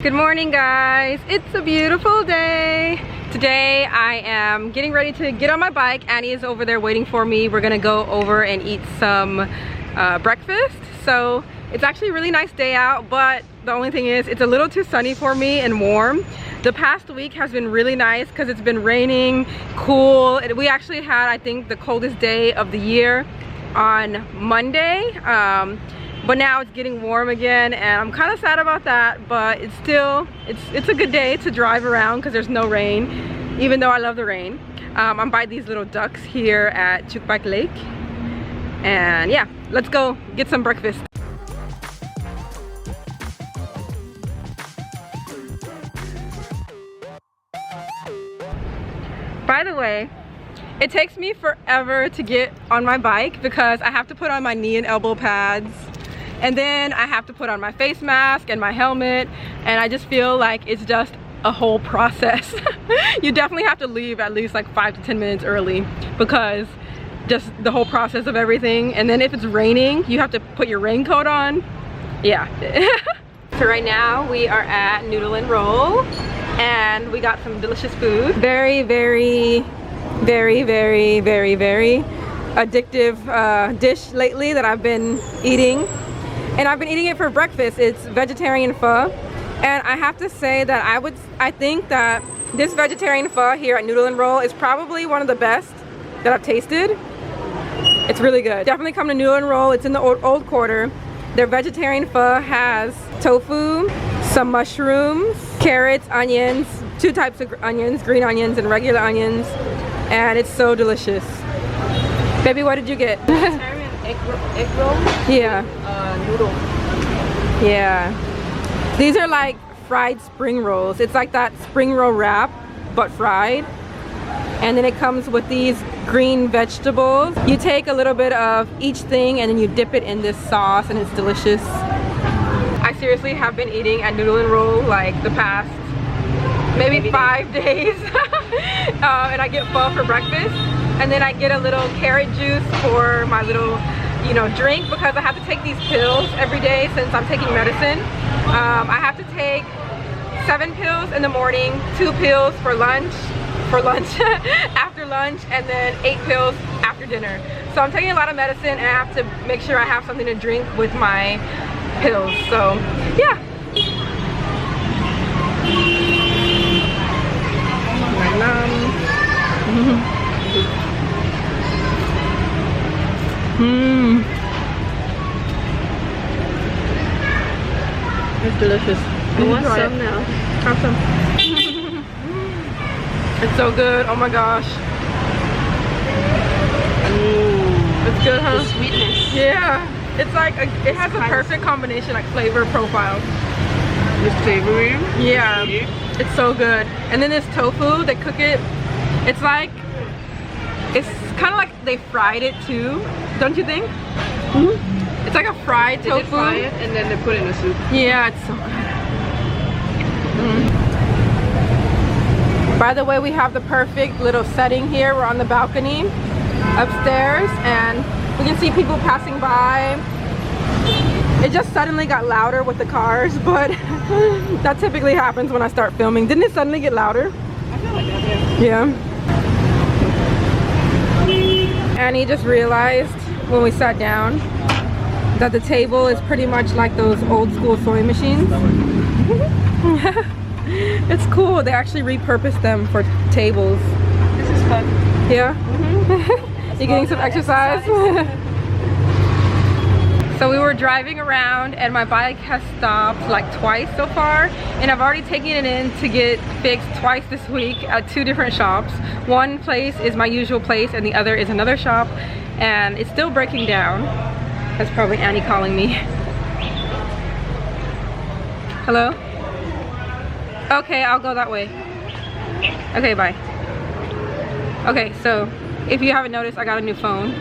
Good morning, guys. It's a beautiful day. Today I am getting ready to get on my bike. Annie is over there waiting for me. We're gonna go over and eat some breakfast. So it's actually a really nice day out, but the only thing is it's a little too sunny for me and warm. The past week has been really nice because it's been raining, cool. We actually had, I think, the coldest day of the year on Monday. But now it's getting warm again and I'm kind of sad about that, but it's still, it's a good day to drive around because there's no rain, even though I love the rain. I'm by these little ducks here at Chukbak Lake. And yeah, let's go get some breakfast. By the way, it takes me forever to get on my bike because I have to put on my knee and elbow pads. And then I have to put on my face mask and my helmet, and I just feel like it's just a whole process. You definitely have to leave at least like 5 to 10 minutes early because just the whole process of everything. And then if it's raining, you have to put your raincoat on. Yeah. So right now we are at Noodle and Roll and we got some delicious food. Very addictive dish lately that I've been eating. And I've been eating it for breakfast. It's vegetarian pho. And I have to say that I think that this vegetarian pho here at Noodle and Roll is probably one of the best that I've tasted. It's really good. Definitely come to Noodle and Roll. It's in the old quarter. Their vegetarian pho has tofu, some mushrooms, carrots, onions, 2 types of onions, green onions and regular onions. And it's so delicious. Baby, what did you get? Egg roll? Yeah. Noodle. Yeah. These are like fried spring rolls. It's like that spring roll wrap, but fried. And then it comes with these green vegetables. You take a little bit of each thing and then you dip it in this sauce and it's delicious. I seriously have been eating at Noodle and Roll like the past maybe 5 days. And I get pho for breakfast. And then I get a little carrot juice for my little, you know, drink because I have to take these pills every day since I'm taking medicine. I have to take 7 pills in the morning, 2 pills for lunch, after lunch, and then 8 pills after dinner. So I'm taking a lot of medicine and I have to make sure I have something to drink with my pills. So yeah. It's delicious. I want some now. Have some. It's so good. Oh my gosh. It's good, huh? The sweetness. Yeah. It's like it has a perfect combination, like flavor profile. It's savory. Yeah. It's so good. And then this tofu, they cook it. It's like, it's kind of like they fried it too, don't you think? It's like a fried tofu. They fry it and then they put it in the soup. Yeah, it's so good. By the way, we have the perfect little setting here. We're on the balcony upstairs and we can see people passing by. It just suddenly got louder with the cars, but that typically happens when I start filming. Didn't it suddenly get louder? I feel like that, yeah. Annie just realized when we sat down that the table is pretty much like those old school sewing machines. It's cool. They actually repurposed them for tables. This is fun. Yeah? You getting some exercise? So we were driving around and my bike has stopped like twice so far, and I've already taken it in to get fixed twice this week at 2 different shops. One place is my usual place and the other is another shop, and it's still breaking down. That's probably Annie calling me. Hello? Okay, I'll go that way. Okay, bye. Okay, so if you haven't noticed, I got a new phone.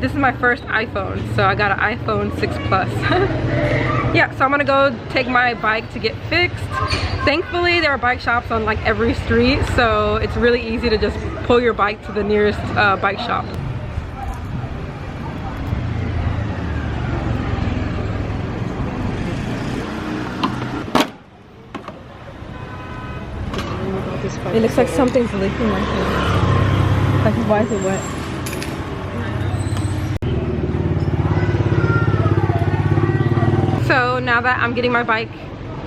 This is my first iPhone, so I got an iPhone 6 Plus. Yeah, so I'm gonna go take my bike to get fixed. Thankfully, there are bike shops on like every street, so it's really easy to just pull your bike to the nearest bike shop. This part It looks like something's leaking right here. Like, why is it wet? So now that I'm getting my bike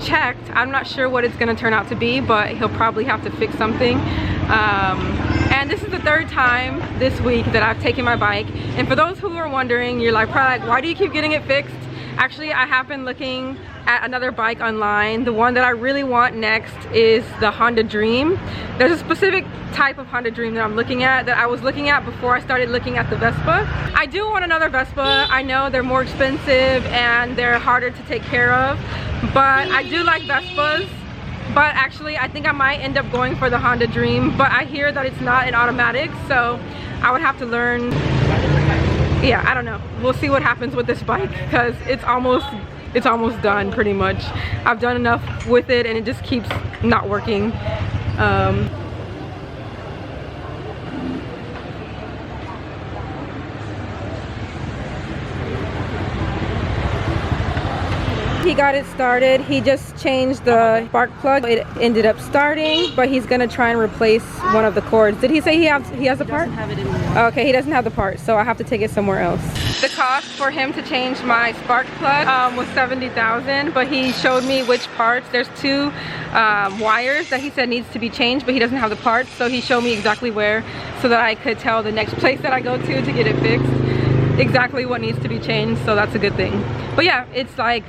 checked, I'm not sure what it's gonna turn out to be, but he'll probably have to fix something. And this is the third time this week that I've taken my bike. And for those who are wondering, you're like, probably like, why do you keep getting it fixed? Actually, I have been looking at another bike online. The one that I really want next is the Honda Dream. There's a specific type of Honda Dream that I'm looking at, that I was looking at before I started looking at the Vespa. I do want another Vespa. I know they're more expensive and they're harder to take care of, but I do like Vespas. But actually, I think I might end up going for the Honda Dream, but I hear that it's not an automatic, so I would have to learn. Yeah, I don't know. We'll see what happens with this bike, because it's almost done pretty much. I've done enough with it and it just keeps not working. He got it started. He just changed the spark plug. It ended up starting, but he's gonna try and replace one of the cords. Did he say he has the part? Doesn't have it anymore. Okay, he doesn't have the part, so I have to take it somewhere else. The cost for him to change my spark plug was $70,000, but he showed me which parts. There's two wires that he said needs to be changed, but he doesn't have the parts, so he showed me exactly where, so that I could tell the next place that I go to get it fixed exactly what needs to be changed, so that's a good thing. But yeah, it's like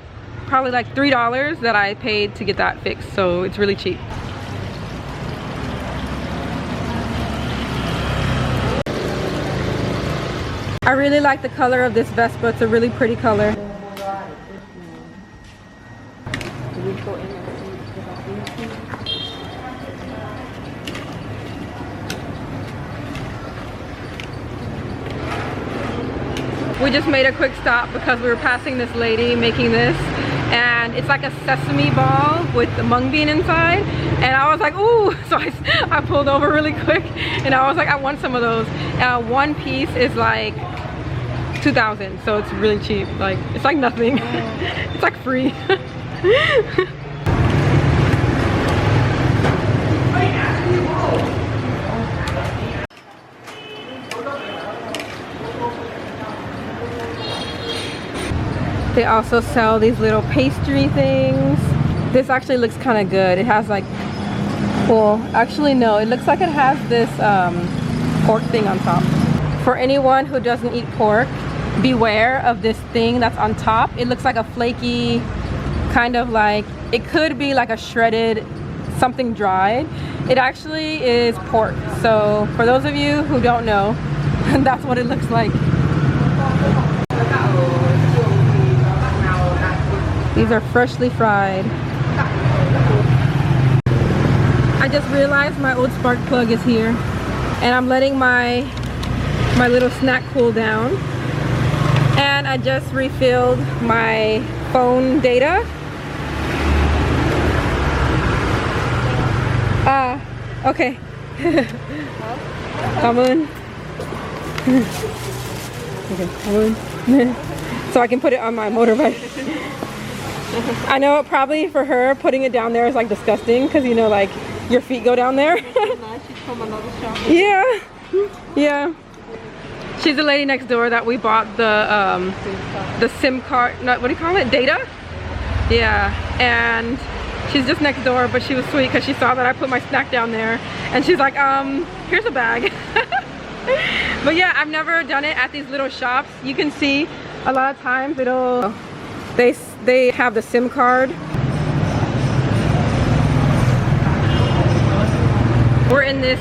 probably like $3 that I paid to get that fixed, so it's really cheap. I really like the color of this Vespa. It's a really pretty color. We just made a quick stop because we were passing this lady making this, and it's like a sesame ball with the mung bean inside, and I was like, ooh, so I pulled over really quick and I was like, I want some of those. One piece is like 2,000, so it's really cheap. Like, it's like nothing. It's like free. They also sell these little pastry things. This actually looks kind of good. It has like, well, actually no, it looks like it has this pork thing on top. For anyone who doesn't eat pork, beware of this thing that's on top. It looks like a flaky, kind of like, it could be like a shredded something dried. It actually is pork. So for those of you who don't know, that's what it looks like. These are freshly fried. I just realized my old spark plug is here, and I'm letting my little snack cool down. And I just refilled my phone data. Okay. Come on. Okay, come on. So I can put it on my motorbike. I know probably for her, putting it down there is like disgusting, because you know, like your feet go down there. She's from another shop. Yeah, yeah. She's the lady next door that we bought the SIM card, what do you call it, data? Yeah, and she's just next door, but she was sweet because she saw that I put my snack down there, and she's like, here's a bag. But yeah, I've never done it at these little shops. You can see a lot of times it'll, they have the SIM card. We're in this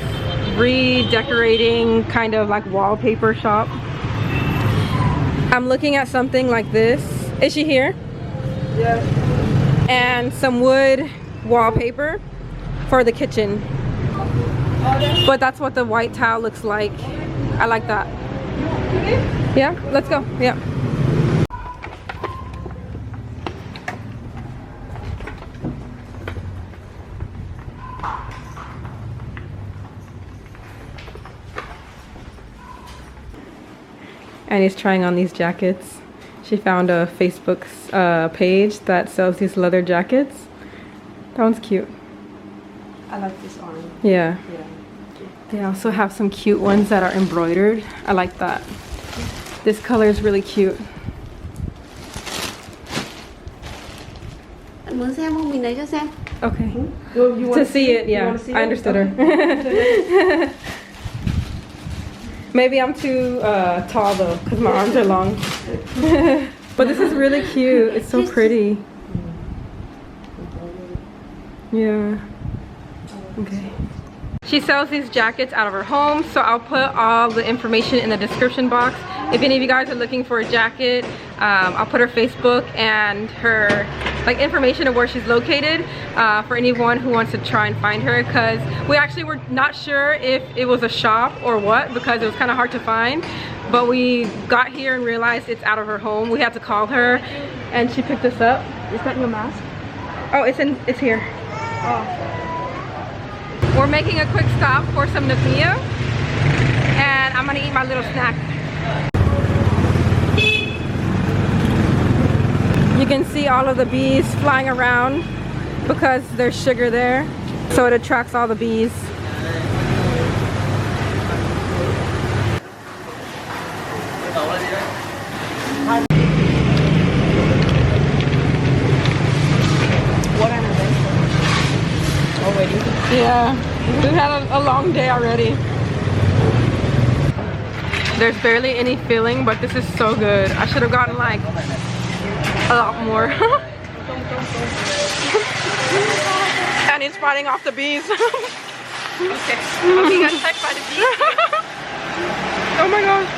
redecorating kind of like wallpaper shop. I'm looking at something like this. Is she here? Yeah. And some wood wallpaper for the kitchen. But that's what the white tile looks like. I like that. Yeah, let's go. Yeah. And he's trying on these jackets. She found a Facebook page that sells these leather jackets. That one's cute. I like this orange. Yeah. Yeah. They also have some cute ones that are embroidered. I like that. This color is really cute. Anh muốn xem không? Mình lấy cho xem. Okay. You To see it, yeah. I understood her. Maybe I'm too tall though, because my arms are long. But this is really cute. It's so pretty. Yeah. Okay. She sells these jackets out of her home, so I'll put all the information in the description box. If any of you guys are looking for a jacket, I'll put her Facebook and her information of where she's located for anyone who wants to try and find her, because we actually were not sure if it was a shop or what, because it was kind of hard to find. But we got here and realized it's out of her home. We had to call her and she picked us up. Is that your mask? Oh, it's here. Oh. We're making a quick stop for some nukmia, and I'm gonna eat my little snack. You can see all of the bees flying around because there's sugar there, so it attracts all the bees. What an adventure. Already? Yeah, we've had a long day already. There's barely any filling, but this is so good. I should have gotten like a lot more. And he's fighting off the bees. Okay. I'm being attacked by the bees. Oh my gosh.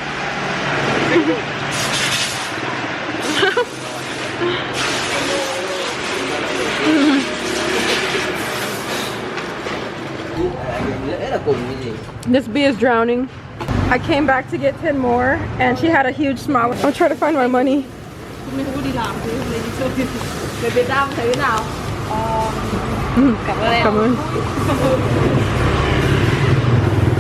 This bee is drowning. I came back to get 10 more and she had a huge smile. I'm trying to find my money. Mình không có đi làm thì lấy đi chơi. Về Việt Nam thấy thế nào? Cảm ơn em. Come on.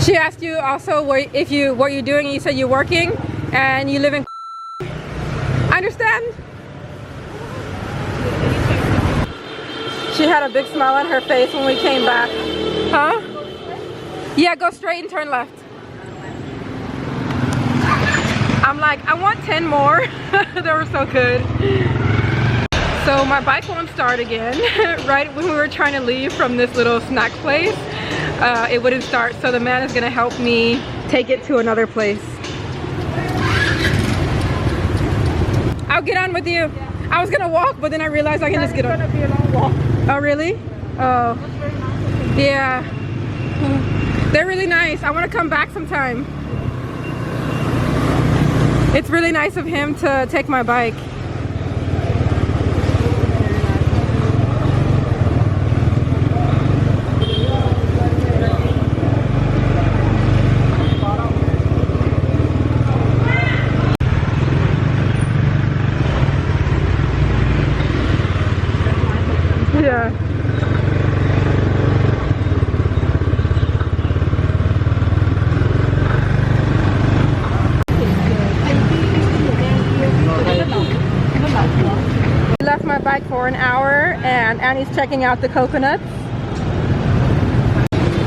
She asked you also what you're doing. You said you're working and you live in. I understand. She had a big smile on her face when we came back. Huh? Yeah, go straight and turn left. I'm like, I want 10 more. They were so good. So my bike won't start again. Right when we were trying to leave from this little snack place, it wouldn't start. So the man is gonna help me take it to another place. I'll get on with you. I was gonna walk, but then I realized I can just get on. It's gonna be a long walk. Oh really? Oh. Yeah. They're really nice. I want to come back sometime. It's really nice of him to take my bike. Yeah. Left my bike for an hour and Annie's checking out the coconuts.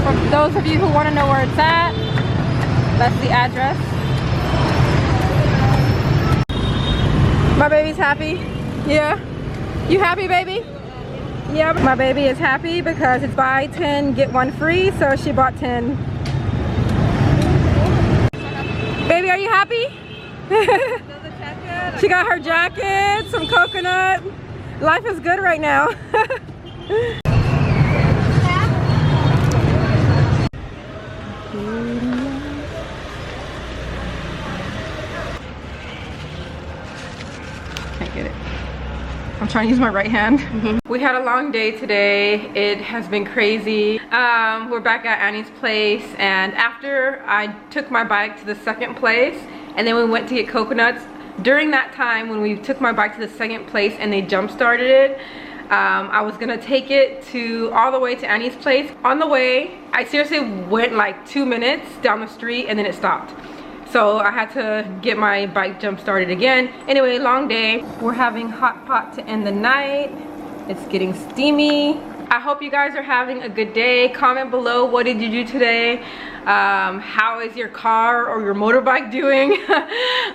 For those of you who want to know where it's at, that's the address. My baby's happy. Yeah. You happy, baby? Yeah, my baby is happy because it's buy 10 get 1 free, so she bought 10. Baby, are you happy? She got her jacket, some coconut. Life is good right now. Can't get it. I'm trying to use my right hand. We had a long day today. It has been crazy. We're back at Annie's place, and after I took my bike to the second place and then we went to get coconuts, during that time when we took my bike to the second place and they jump started it, I was gonna take it all the way to Annie's place. On the way, I seriously went like 2 minutes down the street and then it stopped. So I had to get my bike jump started again. Anyway, long day. We're having hot pot to end the night. It's getting steamy. I hope you guys are having a good day. Comment below, what did you do today? How is your car or your motorbike doing?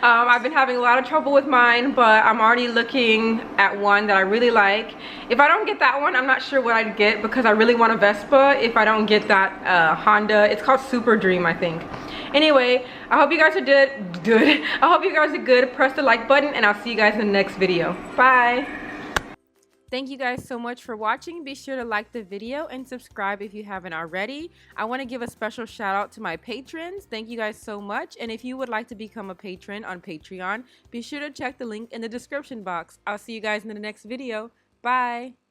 I've been having a lot of trouble with mine, but I'm already looking at one that I really like. If I don't get that one, I'm not sure what I'd get because I really want a Vespa. If I don't get that Honda, it's called Super Dream, I think. Anyway, I hope you guys are good. I hope you guys are good. Press the like button and I'll see you guys in the next video. Bye. Thank you guys so much for watching. Be sure to like the video and subscribe if you haven't already. I want to give a special shout out to my patrons. Thank you guys so much. And if you would like to become a patron on Patreon, be sure to check the link in the description box. I'll see you guys in the next video. Bye.